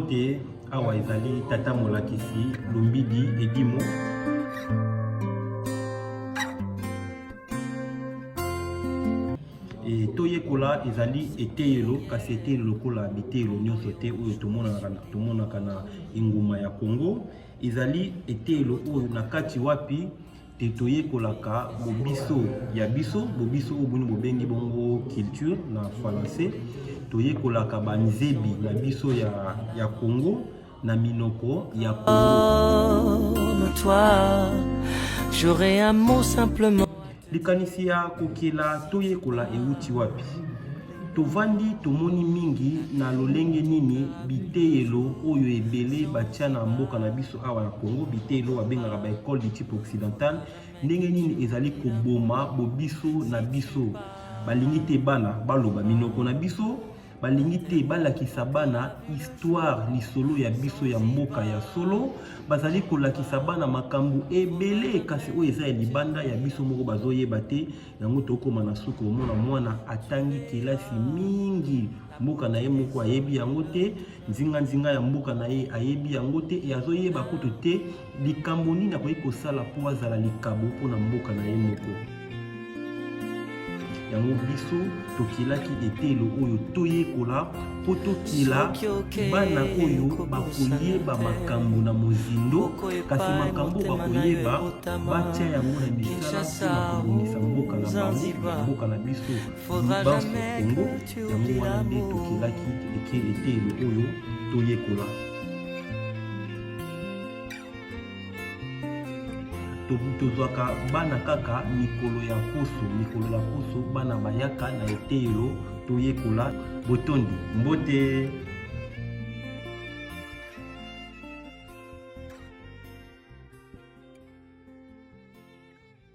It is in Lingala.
Mbote awa ezali tata molakisi Lumbidi Edimo. Et toyekola ezali eteyelo kasi eteyelo lokola biteyelo nyonso te oyo tomonaka na inguma ya Congo. Ezali eteyelo oyo na kati wapi te toyekolaka bobiso ya biso, bobiso oyo boni bobengi bongo culture na français. Toyekolaka banzebi na biso ya Congo na minoko ya Congo. Toi, j'aurais un mot simplement. Likanisi ya kokela toyekola euti wapi. Tovandi tomoni mingi na lolenge nini biteyelo oyo ebele batia na mboka na biso awa na Congo, biteyelo babengaka ba école du type occidental. Ndenge nini ezali koboma bobiso na biso. Balingi te bana baloba minoko na biso, balingi te balakisa bana histoire lisolo ya biso ya mboka ya solo, bazali kolakisa bana makambo ebele kasi oyo eza ya libanda ya biso moko bazoyeba te. Yango tokoma na suka omona mwana atangi kelasi mingi, mboka na ye moko ayebi yango te, nzinga ya mboka na ye ayebi yango te, e azoyeba kutu te likambo nini akoki kosala po azala likabo mpona mboka na ye moko. Yango biso tokilaki etelo oyo toyekola po tokila bana oyo bakoyeba makambo na mozindo, kasi makambo bakoyeba batia yango na misala mpona kobongisa mboka na bango, mboka na biso banso Congo. Yango wana nde tokilaki etelo oyo toyekola. Tozwaka bana kaka mikolo ya poso bana bayaka na etelo toyekola botondi. Mbote